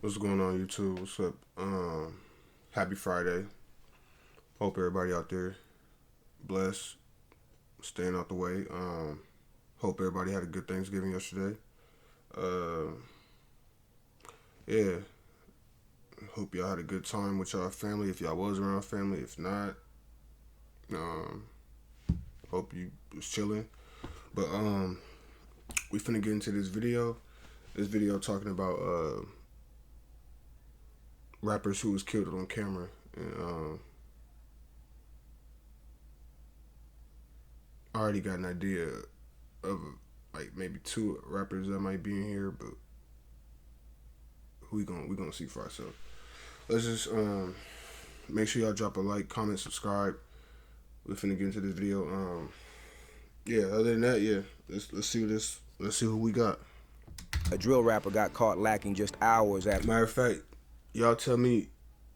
What's going on, YouTube? What's up? Happy Friday. Hope everybody out there blessed, staying out the way. Hope everybody had a good Thanksgiving yesterday. Uh, yeah. Hope y'all had a good time with y'all family. If y'all was around family, if not, um, hope you was chilling. But we finna get into this video. This video talking about rappers who was killed on camera, and I already got an idea of like maybe two rappers that might be in here, but we gonna see for ourselves. Let's just make sure y'all drop a like, comment, subscribe. We're finna get into this video. Yeah. Other than that, yeah. Let's see this. Let's see who we got. A drill rapper got caught lacking just hours after. Matter of fact, y'all tell me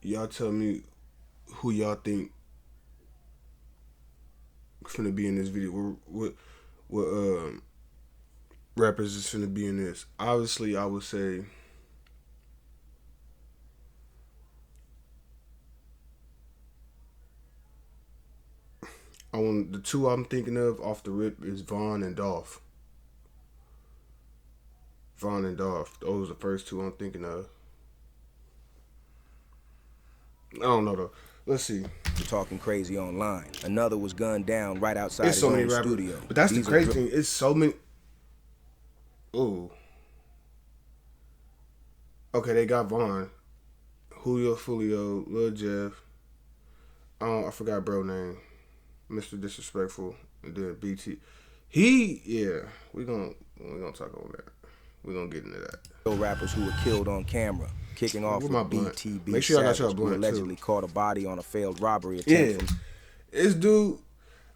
who y'all think finna be in this video. What rappers is finna be in this? Obviously, I would say the two I'm thinking of off the rip is Vaughn and Dolph. Vaughn and Dolph. Those are the first two I'm thinking of. I don't know though. Let's see. Talking crazy online. Another was gunned down right outside It's his so many own rappers, studio. but that's These the crazy thing. It's so many. Ooh. Okay, they got Vaughn, Julio Fulio, Lil Jeff. I forgot bro name, Mr. Disrespectful, and then BT. We gonna talk on that. We gonna get into that. Drill rappers who were killed on camera. Kicking off Where my with blunt? BTB Make sure y'all got Savage, y'all blunt, who allegedly too. caught a body on a failed robbery Yeah, attempt. this dude,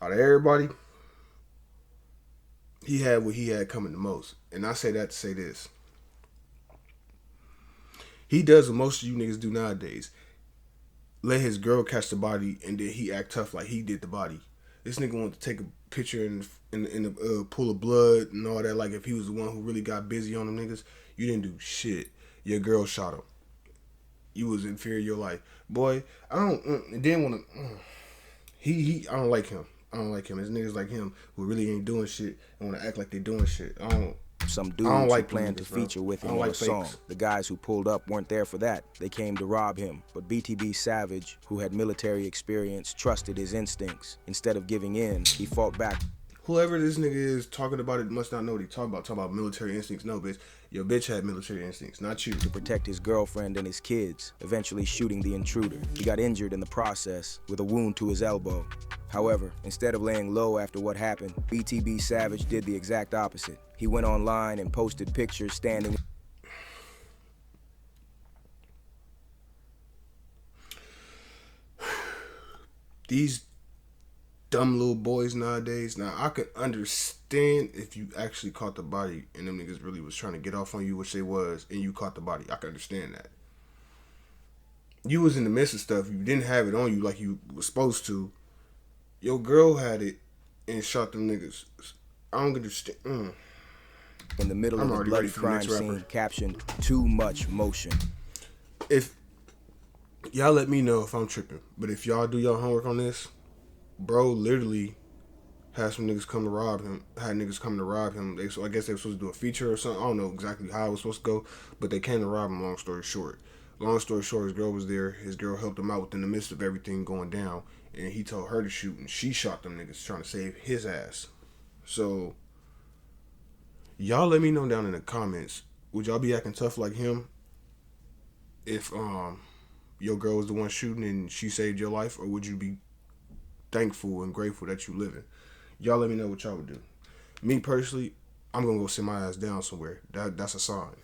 out of everybody, he had what he had coming the most. And I say that to say this. He does what most of you niggas do nowadays. Let his girl catch the body and then he act tough like he did the body. This nigga wanted to take a picture in the pool of blood and all that. Like if he was the one who really got busy on them niggas, you didn't do shit. Your girl shot him. You was inferior. Like, boy, I don't. Didn't want to. I don't like him. I don't like him. There's niggas like him who really ain't doing shit and want to act like they doing shit. Some I dudes don't like who planned to niggas, bro. feature with I him don't on like a song. fakes. The guys who pulled up weren't there for that. They came to rob him. But BTB Savage, who had military experience, trusted his instincts. Instead of giving in, he fought back. Whoever this nigga is talking about it must not know what he talking about. Talking about military instincts. No, bitch. Your bitch had military instincts, not you. To protect his girlfriend and his kids, eventually shooting the intruder. He got injured in the process with a wound to his elbow. However, instead of laying low after what happened, BTB Savage did the exact opposite. He went online and posted pictures standing. These dumb little boys nowadays. Now, I could understand if you actually caught the body and them niggas really was trying to get off on you, which they was, and you caught the body. I could understand that. You was in the midst of stuff. You didn't have it on you like you was supposed to. Your girl had it and shot them niggas. I don't understand. In the middle of a bloody crime scene, captioned, "Too much motion." If y'all let me know if I'm tripping, but if y'all do your homework on this, bro literally had some niggas come to rob him. Had niggas come to rob him. So I guess they were supposed to do a feature or something. I don't know exactly how it was supposed to go, but they came to rob him. Long story short, his girl was there. His girl helped him out within the midst of everything going down, and he told her to shoot, and she shot them niggas trying to save his ass. So y'all let me know down in the comments. Would y'all be acting tough like him if your girl was the one shooting and she saved your life, or would you be thankful and grateful that you living? Y'all let me know what y'all would do. Me personally, I'm gonna go sit my ass down somewhere. That's a sign.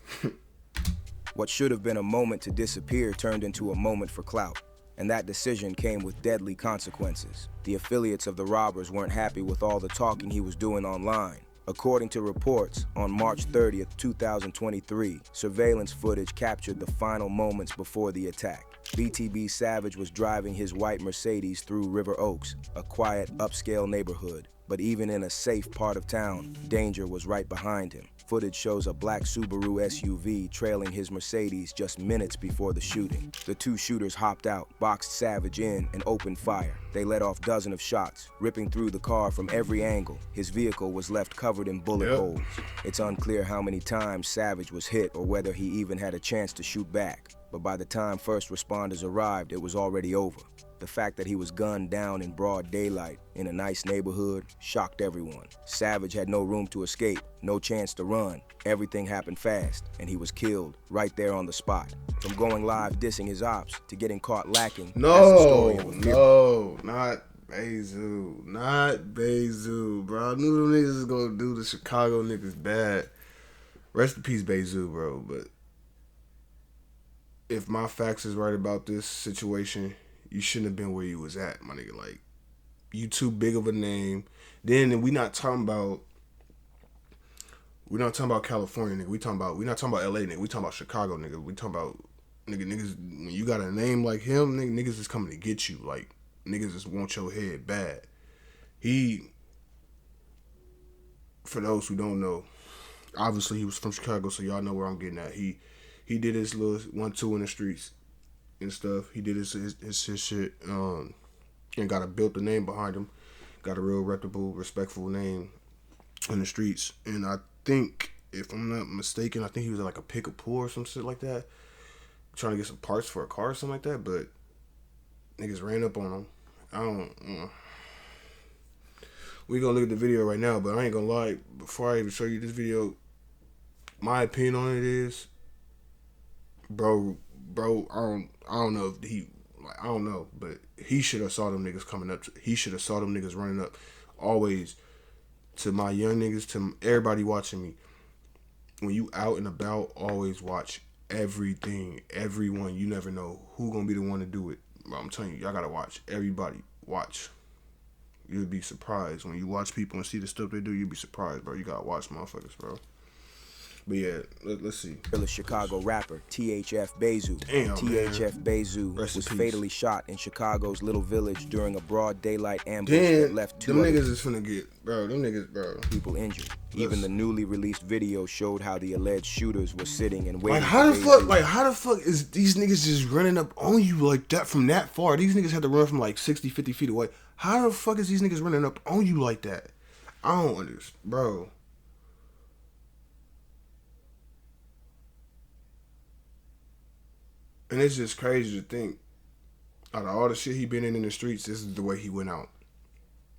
What should have been a moment to disappear turned into a moment for clout. And that decision came with deadly consequences. The affiliates of the robbers weren't happy with all the talking he was doing online. According to reports, on March 30th, 2023, surveillance footage captured the final moments before the attack. BTB Savage was driving his white Mercedes through River Oaks, a quiet, upscale neighborhood. But But even in a safe part of town, danger was right behind him. Footage shows a black Subaru SUV trailing his Mercedes just minutes before the shooting. The two shooters hopped out, boxed Savage in, and opened fire. They let off dozens of shots, ripping through the car from every angle. His vehicle was left covered in bullet holes. It's unclear how many times Savage was hit or whether he even had a chance to shoot back. But by the time first responders arrived, it was already over. The fact that he was gunned down in broad daylight in a nice neighborhood shocked everyone. Savage had no room to escape, no chance to run. Everything happened fast, and he was killed right there on the spot. From going live dissing his ops to getting caught lacking, that's the story of a not Bezu, bro. I knew them niggas was gonna do the Chicago niggas bad. Rest in peace, Bezu, bro. But if my facts is right about this situation, you shouldn't have been where you was at, my nigga. Like, you too big of a name. Then we not talking about California, nigga. We not talking about LA, nigga. We talking about Chicago, nigga. We talking about niggas. When you got a name like him, niggas is coming to get you. Like, niggas just want your head bad. For those who don't know, obviously he was from Chicago, so y'all know where I'm getting at. He did his little 1-2 in the streets and stuff. He did his shit, and built a name behind him. Got a real reputable, respectful name in the streets. And I think, if I'm not mistaken, I think he was at like a pick a pull or some shit like that, trying to get some parts for a car or something like that. But niggas ran up on him. We gonna look at the video right now, but I ain't gonna lie. Before I even show you this video, my opinion on it is, bro, I don't know if he, like, I don't know, but he should have saw them niggas coming up. He should have saw them niggas running up. Always, to my young niggas, to everybody watching me, when you out and about, always watch everything, everyone. You never know who gonna be the one to do it. But I'm telling you, y'all gotta watch. Everybody, watch. You'll be surprised when you watch people and see the stuff they do. You'll be surprised, bro. You gotta watch motherfuckers, bro. But yeah, let's see. The Chicago rapper THF Bezu. THF Bezu was fatally shot in Chicago's Little Village during a broad daylight ambush that left two them niggas is finna get, bro. Them niggas, bro. People injured. Even the newly released video showed how the alleged shooters were sitting and waiting. Like how the fuck is these niggas just running up on you like that from that far? These niggas had to run from like 60, 50 feet away. How the fuck is these niggas running up on you like that? I don't understand, bro. And it's just crazy to think, out of all the shit he been in the streets, this is the way he went out.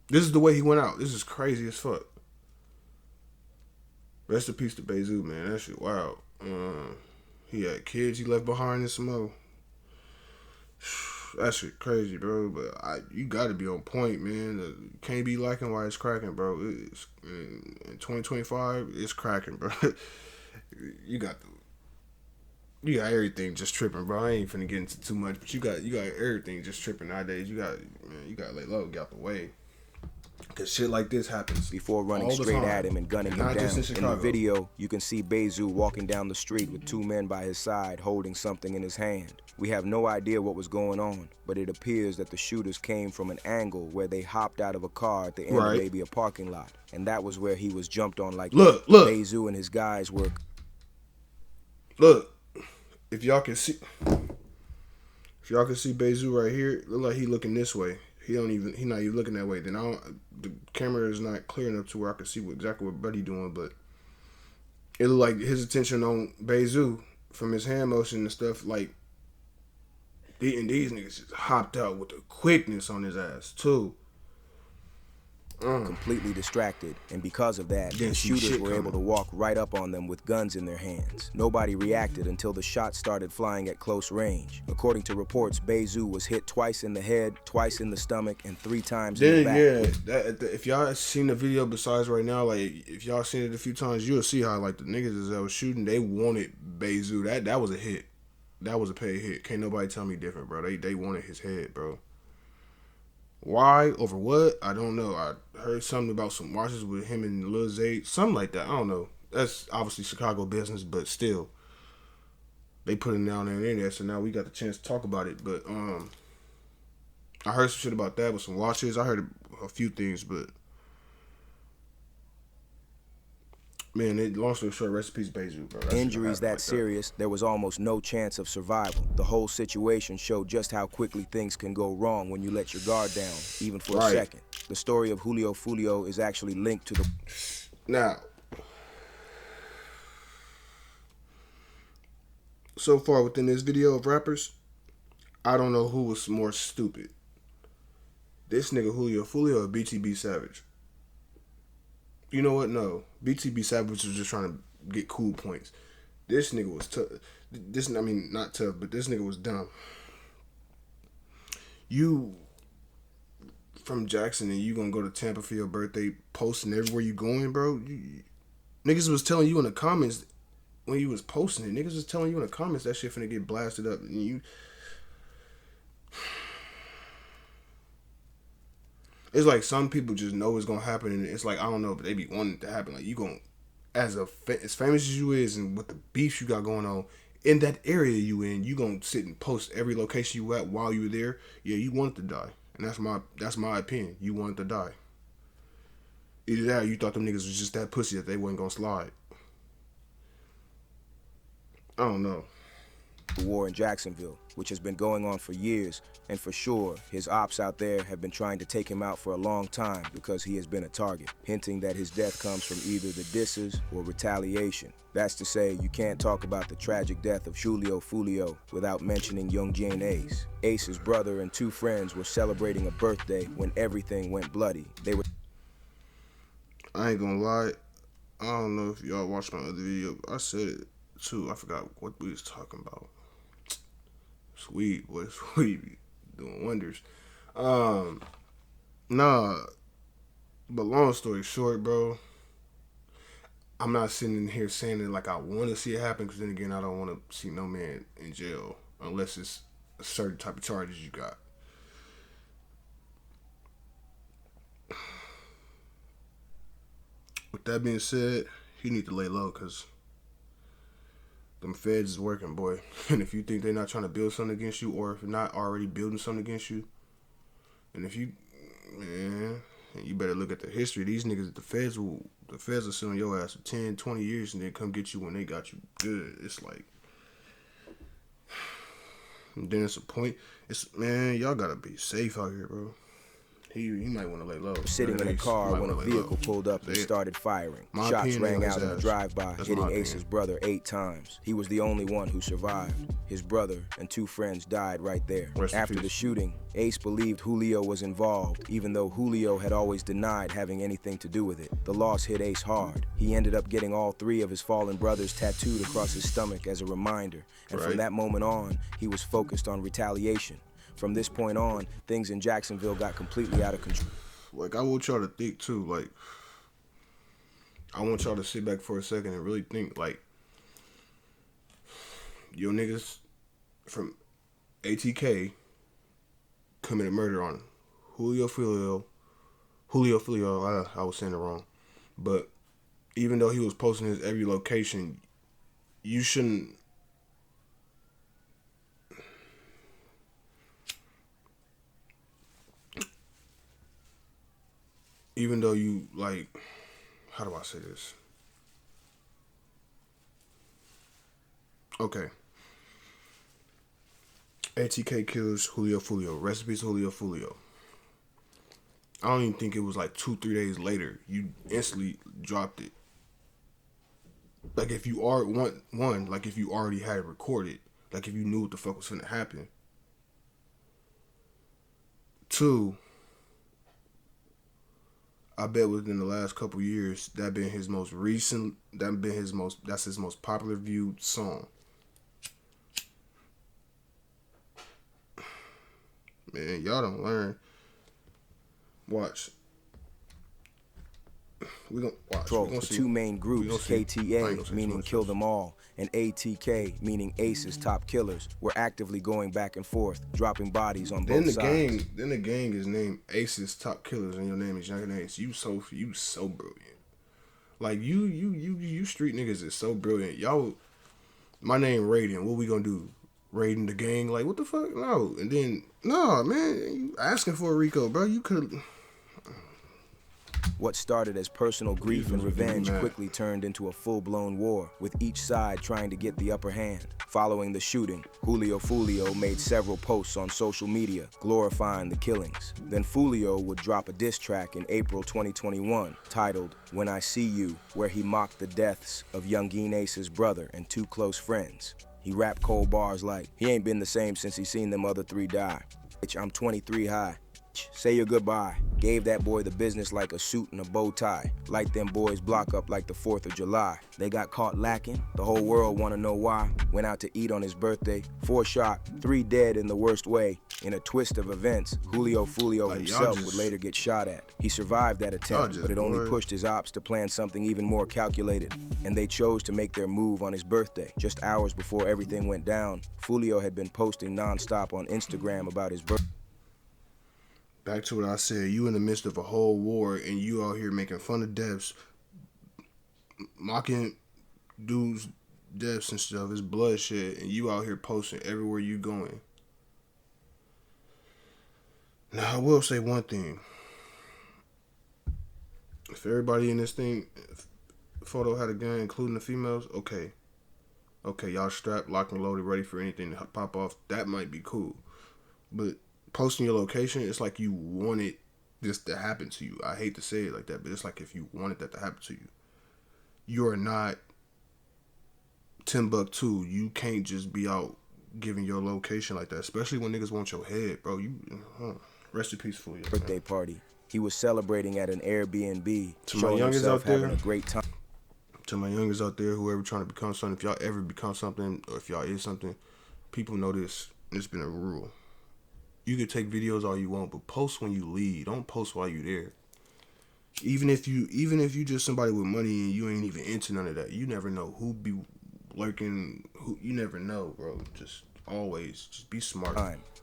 This is the way he went out. This is crazy as fuck. Rest in peace to Bezu, man. That shit wild. He had kids he left behind and some more. That shit crazy, bro. But you gotta be on point, man. You can't be liking why it's cracking, bro. It's, in 2025, it's cracking, bro. You got everything just tripping, bro. I ain't finna get into too much, but you got everything just tripping nowadays. You got lay low, get out the way. Cause shit like this happens before running straight at him and gunning him down. In the video, you can see Bezu walking down the street with two men by his side holding something in his hand. We have no idea what was going on, but it appears that the shooters came from an angle where they hopped out of a car at the end of maybe a parking lot, and that was where he was jumped on like look. Bezu and his guys were. Look, if y'all can see Bezu right here, it look like he looking this way. He not even looking that way. Then the camera is not clear enough to where I can see exactly what Buddy doing, but it looked like his attention on Bezu from his hand motion and stuff, like, and these niggas just hopped out with the quickness on his ass too. Completely distracted, and because of that, the shooters were able to walk right up on them with guns in their hands. Nobody reacted until the shots started flying at close range. According to reports, Bezu was hit twice in the head, twice in the stomach, and 3 times in the back. If y'all seen the video besides right now, like, if y'all seen it a few times, you'll see how, like, the niggas that was shooting, they wanted Bezu. That was a hit. That was a paid hit. Can't nobody tell me different, bro. They wanted his head, bro. Why? Over what? I don't know. I heard something about some watches with him and Lil Zay. Something like that. I don't know. That's obviously Chicago business, but still. They put it down there in there, so now we got the chance to talk about it. But I heard some shit about that with some watches. I heard a few things, but Man, long story short, rest in peace, Beju, bro. That shit don't Injuries happen that like serious, there was almost no chance of survival. The whole situation showed just how quickly things can go wrong when you let your guard down, even for a Right. second. The story of Julio Fulio is actually linked to the... Now, so far within this video of rappers, I don't know who was more stupid. This nigga Julio Fulio or BTB Savage? You know what? No. BTB Savage was just trying to get cool points. This nigga was tough. I mean, not tough, but this nigga was dumb. You from Jackson and you gonna go to Tampa for your birthday, posting everywhere you going, bro? Niggas was telling you in the comments when you was posting it. Niggas was telling you in the comments that shit finna get blasted up. And you... It's like some people just know it's gonna happen, and it's like, I don't know, but they be wanting it to happen. Like, you gonna, as famous as you is, and with the beefs you got going on in that area you in, you gonna sit and post every location you at while you were there. Yeah, you want it to die, and that's my opinion. You want it to die. Either that, or you thought them niggas was just that pussy that they wasn't gonna slide. I don't know. The war in Jacksonville, which has been going on for years, and for sure, his ops out there have been trying to take him out for a long time because he has been a target, hinting that his death comes from either the disses or retaliation. That's to say, you can't talk about the tragic death of Julio Fulio without mentioning young Jane Ace. Ace's brother and two friends were celebrating a birthday when everything went bloody. They were... I ain't gonna lie. I don't know if y'all watched my other video. I said it too. I forgot what we was talking about. Sweet, boy, sweet, be doing wonders. Nah, but long story short, bro, I'm not sitting in here saying it like I want to see it happen, because then again, I don't want to see no man in jail unless it's a certain type of charges you got. With that being said, you need to lay low, because them feds is working, boy. And if you think they're not trying to build something against you, or if they're not already building something against you, and if you, man, you better look at the history. These niggas, the feds will sit on your ass for 10, 20 years and then come get you when they got you good. It's like, and then it's a point. Man, y'all gotta be safe out here, bro. He might want to lay low. Sitting in a car when a vehicle pulled up and started firing. Shots rang out in a drive-by, hitting Ace's brother 8 times. He was the only one who survived. His brother and 2 friends died right there. After the shooting, Ace believed Julio was involved, even though Julio had always denied having anything to do with it. The loss hit Ace hard. He ended up getting all 3 of his fallen brothers tattooed across his stomach as a reminder. And from that moment on, he was focused on retaliation. From this point on, things in Jacksonville got completely out of control. Like, I want y'all to think too, like, I want y'all to sit back for a second and really think, like, yo niggas from ATK committed murder on Julio Fulio, I was saying it wrong. But even though he was posting his every location, you shouldn't, even though you, like, how do I say this? Okay. ATK kills Julio Fulio. Rest in peace, Julio Fulio. I don't even think it was like 2-3 days later. You instantly dropped it. Like, if you are one, like, if you already had it recorded, like, if you knew what the fuck was finna happen. 2, I bet within the last couple years, that's his most popular viewed song. Man, y'all don't learn. Watch. We gonna watch. The 2 main groups, KTA, meaning kill them all, and ATK, meaning Ace's top killers, were actively going back and forth, dropping bodies on both sides. Then the gang is named Ace's Top Killers, and your name is Young Ace. You so brilliant. Like, you street niggas is so brilliant. Y'all, my name Raden. What we gonna do? Raiding the gang? Like, what the fuck? No. And then, no, man, you asking for a Rico, bro. You could. What started as personal grief and revenge mad. quickly turned into a full-blown war, with each side trying to get the upper hand. Following the shooting, Julio Fulio made several posts on social media glorifying the killings. Then Fulio would drop a diss track in April 2021 titled When I See You, where he mocked the deaths of Youngeen Ace's brother and two close friends. He rapped cold bars like, he ain't been the same since he seen them other three die. Bitch, I'm 23 high. Say your goodbye. Gave that boy the business like a suit and a bow tie. Light them boys block up like the 4th of July. They got caught lacking. The whole world wanna know why. Went out to eat on his birthday. 4 shot, 3 dead in the worst way. In a twist of events, Julio Fulio himself would later get shot at. He survived that attempt, but it only pushed his ops to plan something even more calculated. And they chose to make their move on his birthday. Just hours before everything went down, Fulio had been posting nonstop on Instagram about his birthday. Back to what I said, you in the midst of a whole war and you out here making fun of deaths, mocking dudes' deaths and stuff, it's bloodshed, and you out here posting everywhere you going. Now, I will say one thing. If everybody in this thing, photo had a gun, including the females, okay, y'all strapped, locked and loaded, ready for anything to pop off, that might be cool. But posting your location, it's like you wanted this to happen to you. I hate to say it like that, but it's like if you wanted that to happen to you. You are not Timbuktu. You can't just be out giving your location like that, especially when niggas want your head, bro. Rest in peace for you. Birthday party. He was celebrating at an Airbnb, to my showing youngest himself out there, having a great time. To my youngest out there, whoever trying to become something, if y'all ever become something, or if y'all is something, people know this. It's been a rule. You can take videos all you want, but post when you leave. Don't post while you there. Even if you just somebody with money and you ain't even into none of that, you never know who be lurking. You never know, bro. Just always be smart.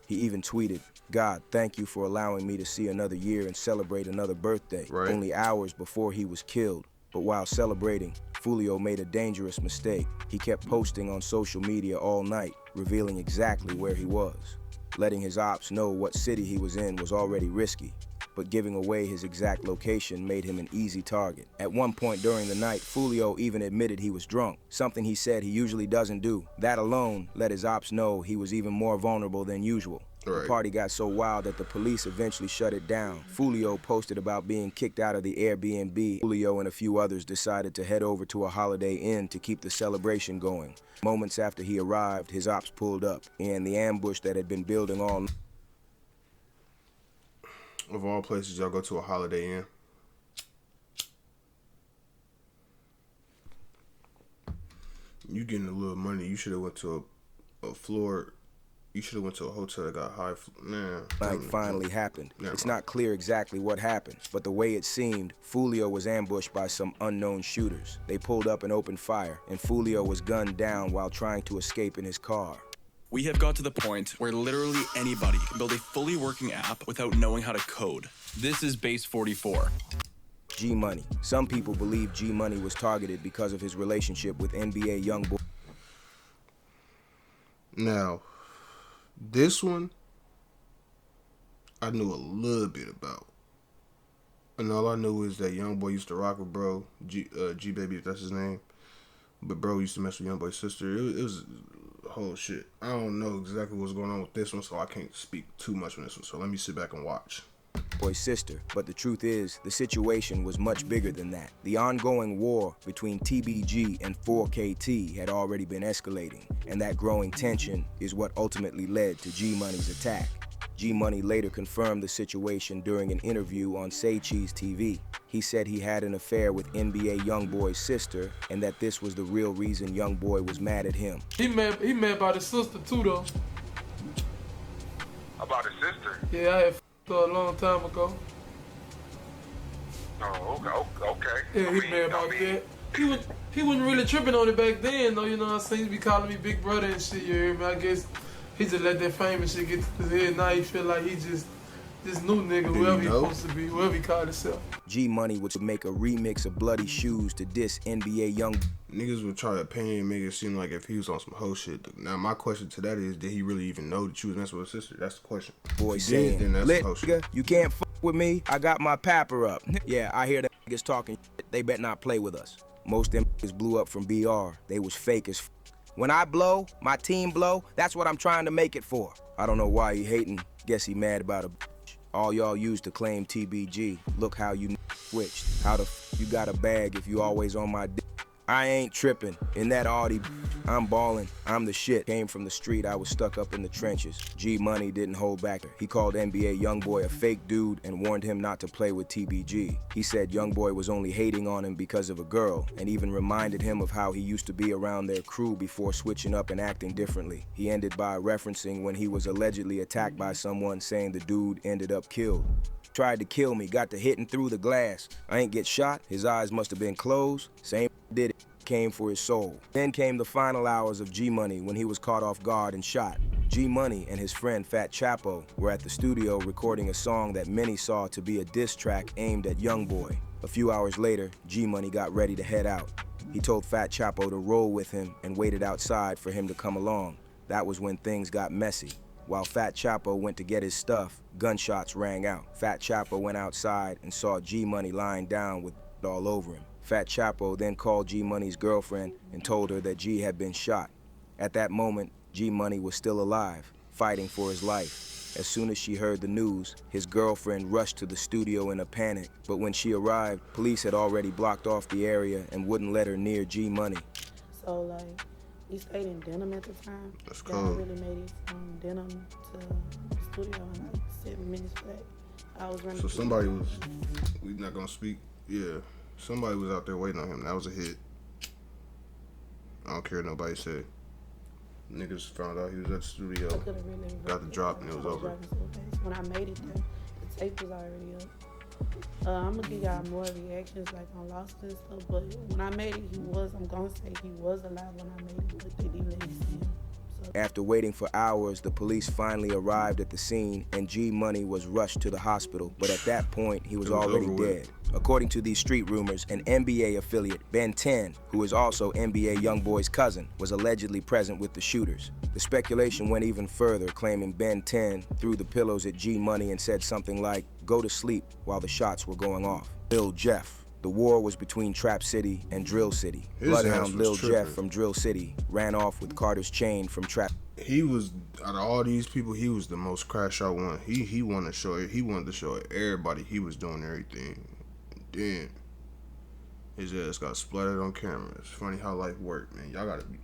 He even tweeted, "God, thank you for allowing me to see another year and celebrate another birthday." Right. Only hours before he was killed. But while celebrating, Fulio made a dangerous mistake. He kept posting on social media all night, revealing exactly where he was. Letting his ops know what city he was in was already risky, but giving away his exact location made him an easy target. At one point during the night, Fulio even admitted he was drunk, something he said he usually doesn't do. That alone let his ops know he was even more vulnerable than usual. Right. The party got so wild that the police eventually shut it down. Fulio posted about being kicked out of the Airbnb. Fulio and a few others decided to head over to a Holiday Inn to keep the celebration going. Moments after he arrived, his ops pulled up, and the ambush that had been building all night. Of all places, y'all go to a Holiday Inn. You getting a little money. You should have went to a floor. You should have went to a hotel that got high. Night finally happened. It's not clear exactly what happened, but the way it seemed, Fulio was ambushed by some unknown shooters. They pulled up and opened fire, and Fulio was gunned down while trying to escape in his car. We have got to the point where literally anybody can build a fully working app without knowing how to code. This is Base 44. G Money. Some people believe G Money was targeted because of his relationship with NBA YoungBoy. Now, this one, I knew a little bit about. And all I knew is that YoungBoy used to rock with bro, G Baby, if that's his name. But bro used to mess with YoungBoy's sister. It was whole shit. I don't know exactly what's going on with this one, so I can't speak too much on this one. So let me sit back and watch. Boy's sister, but the truth is, the situation was much bigger than that. The ongoing war between TBG and 4KT had already been escalating, and that growing tension is what ultimately led to G Money's attack. G Money later confirmed the situation during an interview on Say Cheese TV. He said he had an affair with NBA YoungBoy's sister, and that this was the real reason YoungBoy was mad at him. He mad about his sister too, though. About his sister? Yeah, I had f***ed her a long time ago. Oh, okay. Yeah, he mad about that. He wasn't really tripping on it back then, though. You know what I'm saying? He be calling me big brother and shit. You hear me? I guess he just let that fame and shit get to his head. Now he feel like he just this new nigga, whoever he supposed to be, whoever he called himself. G Money would make a remix of Bloody Shoes to diss NBA Young. Niggas would try to paint and make it seem like if he was on some hoe shit. Now my question to that is, did he really even know that you was messing with his sister? That's the question. Boy If he saying, did, then that's "Lit hoe shit. nigga, you can't f with me. I got my papper up." Yeah, I hear that. niggas talking shit, they bet not play with us. Most them niggas blew up from BR. They was fake as f. When I blow, my team blow, that's what I'm trying to make it for. I don't know why he hating. Guess he mad about a bitch. All y'all used to claim TBG. Look how you switched. How the f you got a bag if you always on my dick? I ain't tripping. In that Audi, I'm ballin'. I'm the shit. Came from the street, I was stuck up in the trenches. G Money didn't hold back. He called NBA Youngboy a fake dude and warned him not to play with TBG. He said Youngboy was only hating on him because of a girl, and even reminded him of how he used to be around their crew before switching up and acting differently. He ended by referencing when he was allegedly attacked by someone, saying the dude ended up killed. Tried to kill me, got to hitting through the glass. I ain't get shot, his eyes must have been closed. Same did it, came for his soul. Then came the final hours of G Money when he was caught off guard and shot. G Money and his friend Fat Chapo were at the studio recording a song that many saw to be a diss track aimed at Youngboy. A few hours later, G Money got ready to head out. He told Fat Chapo to roll with him and waited outside for him to come along. That was when things got messy. While Fat Chapo went to get his stuff, gunshots rang out. Fat Chapo went outside and saw G Money lying down with all over him. Fat Chapo then called G Money's girlfriend and told her that G had been shot. At that moment, G Money was still alive, fighting for his life. As soon as she heard the news, his girlfriend rushed to the studio in a panic, but when she arrived, police had already blocked off the area and wouldn't let her near G Money. So, like, he stayed in Denham at the time. That's God cool. really made it from Denham to the studio in like 7 minutes flat. I was running. So somebody was, we not gonna speak, yeah. Somebody was out there waiting on him. That was a hit. I don't care what nobody said. Niggas found out he was at the studio. I could've really Got the drop and it was over. When I made it there, the tape was already up. I'm gonna give y'all more reactions like on Lost and stuff, but when I made it, I'm gonna say he was alive when I made it, but they didn't let me see him. So. After waiting for hours, the police finally arrived at the scene and G Money was rushed to the hospital, but at that point, he was already dead. According to these street rumors, an NBA affiliate, Ben 10, who is also NBA Youngboy's cousin, was allegedly present with the shooters. The speculation went even further, claiming Ben 10 threw the pillows at G Money and said something like, "Go to sleep," while the shots were going off. Lil Jeff. The war was between Trap City and Drill City. Bloodhound Lil Jeff from Drill City ran off with Carter's chain from Trap. He was, out of all these people, he was the most crash out one. He wanted to show it. He wanted to show everybody he was doing everything. Then his ass got splattered on camera. It's funny how life worked, man. Y'all gotta be.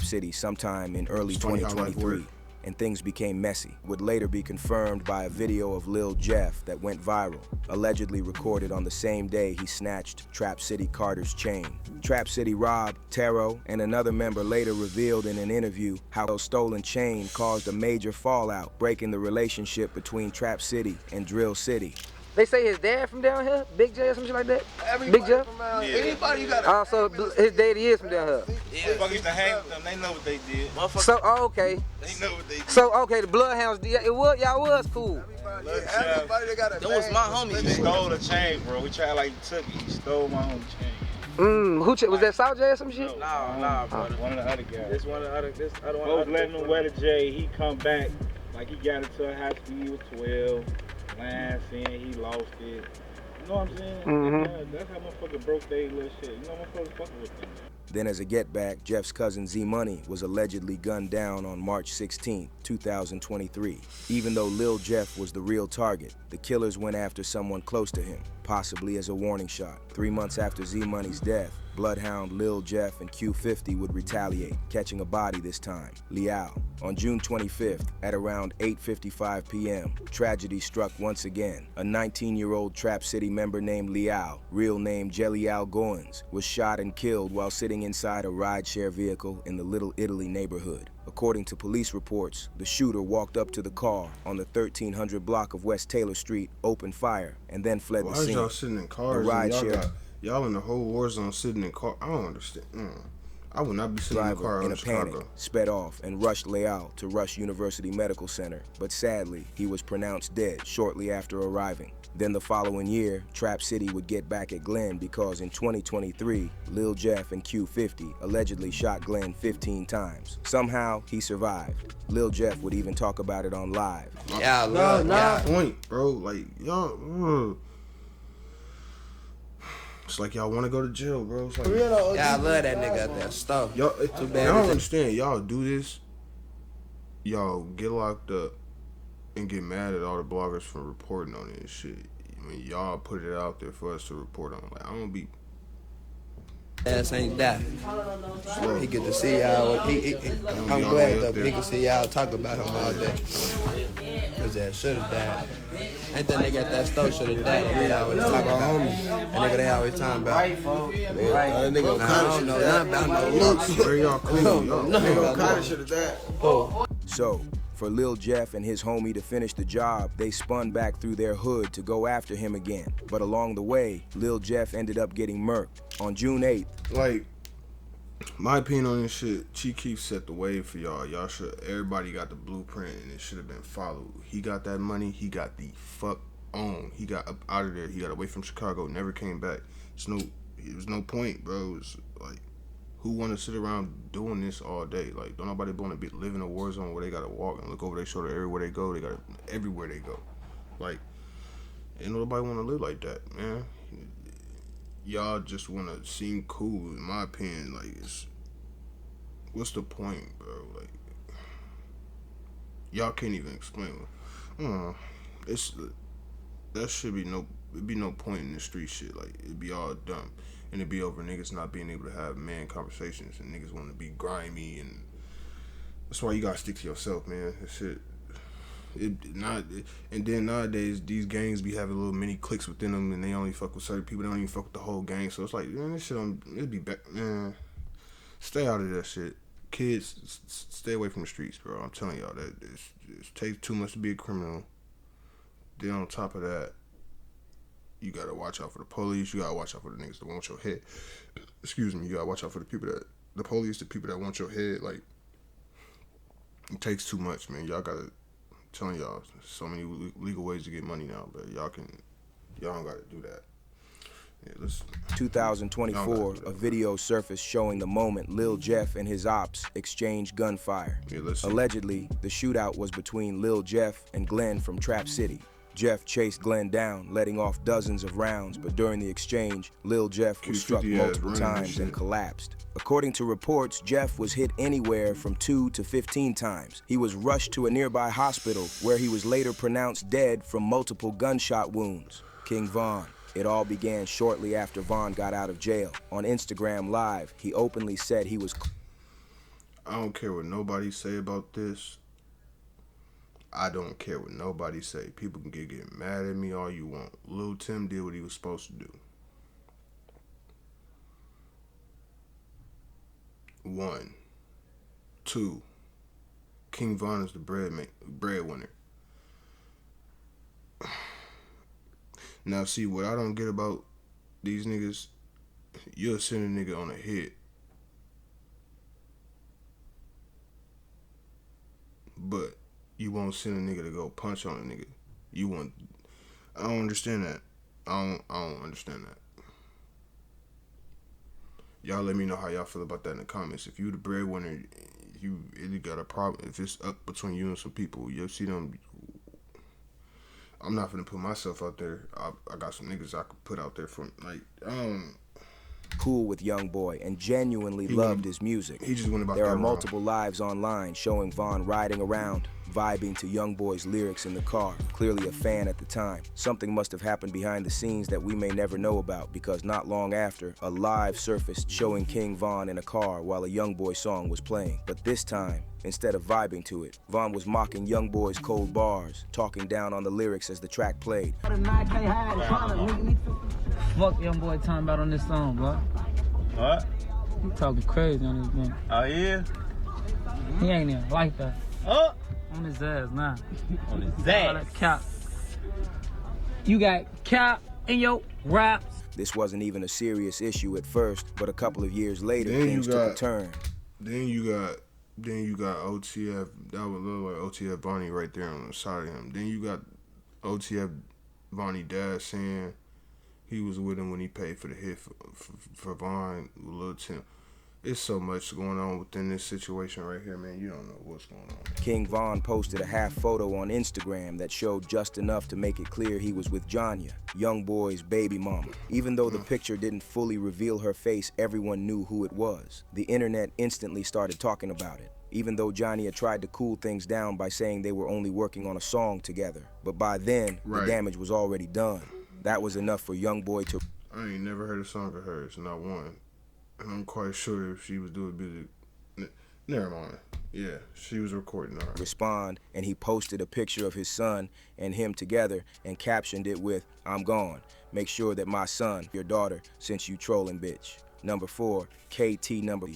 City sometime in early 2023, and things became messy. Would later be confirmed by a video of Lil Jeff that went viral, allegedly recorded on the same day he snatched Trap City Carter's chain. Trap City Rob, Taro, and another member later revealed in an interview how a stolen chain caused a major fallout, breaking the relationship between Trap City and Drill City. They say his dad from down here, Big J or some shit like that. Big Jeff. Anybody you got? Also, his daddy is from down here. Yeah, fuck used to hang with them. They know what they did. So, okay. They know what they did. So, okay, the Bloodhounds, y'all was cool. Everybody that got a That was my homie. He stole the chain, bro. We tried like he took it. He stole my own chain. Was that South J or some shit? Nah, brother. One of the other guys. This one of the other. This other one. Folks letting him wear the J. He come back like he got into a high speed. He was 12. Line saying he lost it. You know what I'm saying? That's how motherfucker broke their little shit. You know motherfuckers fucking with them. Then as a get back, Jeff's cousin Z Money was allegedly gunned down on March 16, 2023. Even though Lil Jeff was the real target, the killers went after someone close to him, possibly as a warning shot. 3 months after Z Money's death, Bloodhound, Lil Jeff, and Q50 would retaliate, catching a body this time, Liao. On June 25th, at around 8:55 p.m., tragedy struck once again. A 19-year-old Trap City member named Liao, real name Jelly Al Goins, was shot and killed while sitting inside a rideshare vehicle in the Little Italy neighborhood. According to police reports, the shooter walked up to the car on the 1300 block of West Taylor Street, opened fire, and then fled the scene. Why is y'all sitting in cars? Y'all in the whole war zone sitting in cars. I don't understand. I would not be sitting in a car in panic, sped off and rushed Leal to Rush University Medical Center, but sadly, he was pronounced dead shortly after arriving. Then the following year, Trap City would get back at Glenn because in 2023, Lil Jeff and Q50 allegedly shot Glenn 15 times. Somehow, he survived. Lil Jeff would even talk about it on live. Point, bro. Like, y'all. It's like y'all want to go to jail, bro. It's like, Yeah, I love that nigga at that stuff. y'all, Too bad. y'all don't understand. Y'all do this, y'all get locked up and get mad at all the bloggers for reporting on it and shit. I mean, y'all put it out there for us to report on. Like, I don't be. Ass ain't that. He get to see y'all. I'm glad that he can see y'all talk about him all day. Cause that should have died. Ain't that nigga at that store should have died? They always talk about homies. That nigga they always talking about. Right, folks. That nigga I don't know nothing about no looks. Where y'all cool? Nigga O'Connor should have died. So, for Lil Jeff and his homie to finish the job, they spun back through their hood to go after him again. But along the way, Lil Jeff ended up getting murked. On June 8th, Like, my opinion on this shit, Chief Keef set the wave for y'all. Y'all should, everybody got the blueprint and it should have been followed. He got that money, he got the fuck on. He got up out of there, he got away from Chicago, never came back. It was no point, bro. It was like, who want to sit around doing this all day? Like, don't nobody want to be live in a war zone where they got to walk and look over their shoulder everywhere they go. They got everywhere they go. Like, ain't nobody want to live like that, man. Y'all just want to seem cool, in my opinion. Like, what's the point, bro? Like, y'all can't even explain. That should be it'd be no point in the street shit. Like, it'd be all dumb, and it'd be over niggas not being able to have man conversations, and niggas want to be grimy, and that's why you gotta stick to yourself, man. That shit. And then nowadays these gangs be having little mini cliques within them, and they only fuck with certain people. They don't even fuck with the whole gang. So it's like, man, this shit, it'd be back, man. Stay out of that shit. Kids, stay away from the streets, bro. I'm telling y'all that it takes too much to be a criminal. Then on top of that, you gotta watch out for the police. You gotta watch out for the niggas that want your head. Excuse me. You gotta watch out for the police, the people that want your head. Like, it takes too much, man. Y'all gotta. Telling y'all, so many legal ways to get money now, but y'all don't gotta do that. Yeah, listen. 2024, a video surfaced showing the moment Lil Jeff and his ops exchanged gunfire. Yeah, listen. Allegedly, the shootout was between Lil Jeff and Glenn from Trap City. Jeff chased Glenn down, letting off dozens of rounds, but during the exchange, Lil Jeff was struck multiple times and collapsed. According to reports, Jeff was hit anywhere from 2 to 15 times. He was rushed to a nearby hospital where he was later pronounced dead from multiple gunshot wounds. King Von. It all began shortly after Von got out of jail. On Instagram Live, he openly said he was... I don't care what nobody say about this. I don't care what nobody say. People can get mad at me all you want. Lil Tim did what he was supposed to do. 1. 2. King Von is the breadwinner. Now, see, what I don't get about these niggas, you'll send a nigga on a hit, but you won't send a nigga to go punch on a nigga. I don't understand that. I don't understand that. Y'all let me know how y'all feel about that in the comments. If you the breadwinner, you got a problem. If it's up between you and some people, you'll see them. I'm not gonna put myself out there. I got some niggas I could put out there from, like, cool with Young Boy and genuinely loved his music. He just went about There that are wrong. multiple lives online showing Von riding around, vibing to Young Boy's lyrics in the car, clearly a fan at the time. Something must have happened behind the scenes that we may never know about, because not long after, a live surfaced showing King Von in a car while a Young Boy song was playing. But this time, instead of vibing to it, Von was mocking Young Boy's cold bars, talking down on the lyrics as the track played. Fuck Young Boy talking about on this song, bro. What? He talking crazy on this man. Oh, yeah? He ain't even like that. Oh! On his ass now. On his All that ass. cap. You got cap in your raps. This wasn't even a serious issue at first, but a couple of years later, Then things took a turn. Then you got OTF. That would look like OTF Bonnie right there on the side of him. Then you got OTF Bonnie dad saying he was with him when he paid for the hit for Vaughn with Lil Tim. It's so much going on within this situation right here, man. You don't know what's going on. King Von posted a half photo on Instagram that showed just enough to make it clear he was with Janya, young boy's baby mama. Even though the picture didn't fully reveal her face, everyone knew who it was. The internet instantly started talking about it, even though Janya tried to cool things down by saying they were only working on a song together. But by then, the damage was already done. That was enough for young boy to... I ain't never heard a song of hers, not one. And I'm quite sure if she was doing music. Never mind. Yeah, she was recording her. Respond, and he posted a picture of his son and him together and captioned it with, "I'm gone. Make sure that my son, your daughter, since you trolling bitch." Number 4, KT number.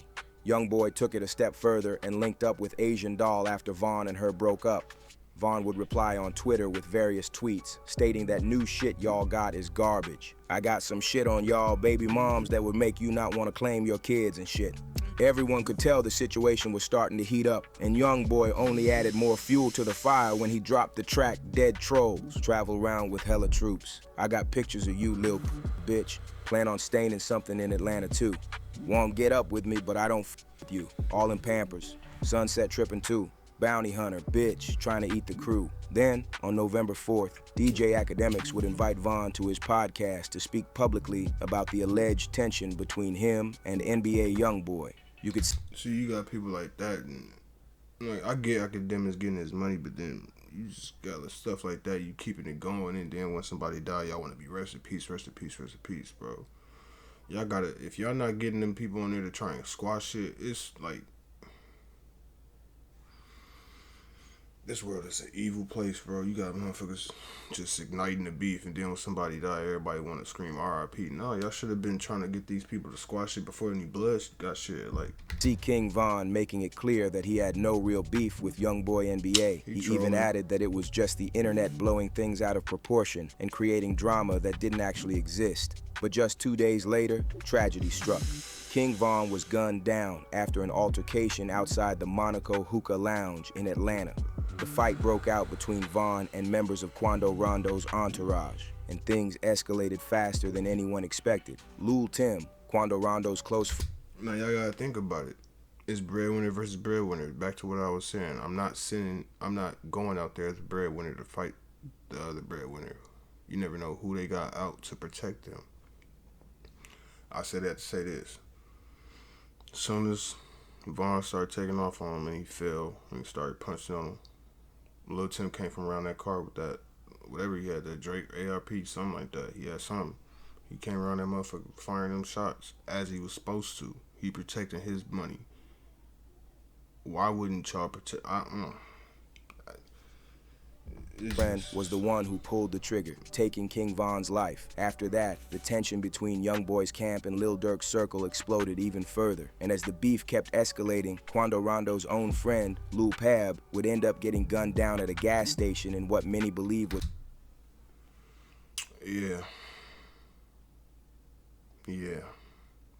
Young boy took it a step further and linked up with Asian Doll after Von and her broke up. Von would reply on Twitter with various tweets, stating that new shit y'all got is garbage. I got some shit on y'all baby moms that would make you not want to claim your kids and shit. Everyone could tell the situation was starting to heat up, and young boy only added more fuel to the fire when he dropped the track Dead Trolls. Travel around with hella troops. I got pictures of you, lil bitch. Plan on staining something in Atlanta too. Won't get up with me, but I don't f with you. All in Pampers. Sunset tripping too. Bounty hunter, bitch, trying to eat the crew. Then, on November 4th, DJ Academics would invite Von to his podcast to speak publicly about the alleged tension between him and NBA YoungBoy. You could see, you got people like that, and like I get Academics getting his money, but then you just got stuff like that, you keeping it going, and then when somebody die, y'all want to be rest in peace, rest in peace, rest in peace, bro. Y'all gotta, if y'all not getting them people on there to try and squash it, it's like, this world is an evil place, bro. You got motherfuckers just igniting the beef, and then when somebody die, everybody want to scream RIP. No, y'all should have been trying to get these people to squash it before any blood got shit. Like, see King Von making it clear that he had no real beef with YoungBoy NBA. He even added that it was just the internet blowing things out of proportion and creating drama that didn't actually exist. But just 2 days later, tragedy struck. King Von was gunned down after an altercation outside the Monaco Hookah Lounge in Atlanta. The fight broke out between Von and members of Quando Rondo's entourage, and things escalated faster than anyone expected. Lul Tim, Quando Rondo's close now y'all gotta think about it. It's breadwinner versus breadwinner. Back to what I was saying. I'm not going out there as a breadwinner to fight the other breadwinner. You never know who they got out to protect them. I say that to say this. As soon as Von started taking off on him and he fell and he started punching on him, Lil Tim came from around that car with that, whatever he had, that Drake ARP, something like that. He had something. He came around that motherfucker firing them shots as he was supposed to. He protecting his money. Why wouldn't y'all protect? I don't know. Friend was the one who pulled the trigger, taking King Von's life. After that, the tension between YoungBoy's camp and Lil Durk's circle exploded even further. And as the beef kept escalating, Quando Rondo's own friend, Lil Pab, would end up getting gunned down at a gas station in what many believe was... Yeah.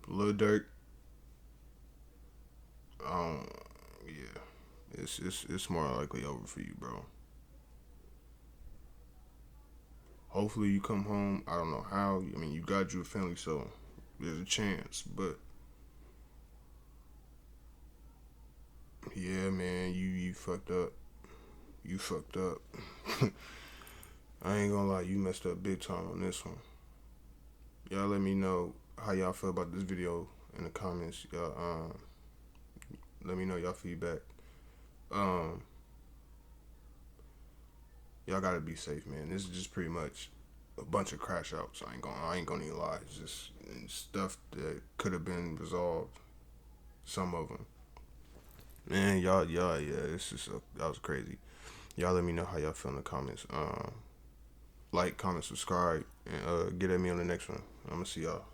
Lil Durk. Yeah. It's more likely over for you, bro. Hopefully you come home. I don't know how. I mean, you got your family, so there's a chance. But yeah, man, you fucked up. You fucked up. I ain't gonna lie, you messed up big time on this one. Y'all let me know how y'all feel about this video in the comments. Y'all let me know y'all feedback. Y'all gotta be safe, man. This is just pretty much a bunch of crash outs. I ain't gonna even lie. It's just stuff that could have been resolved. Some of them. Man, y'all, yeah, it's just that was crazy. Y'all let me know how y'all feel in the comments. Like, comment, subscribe, and get at me on the next one. I'm gonna see y'all.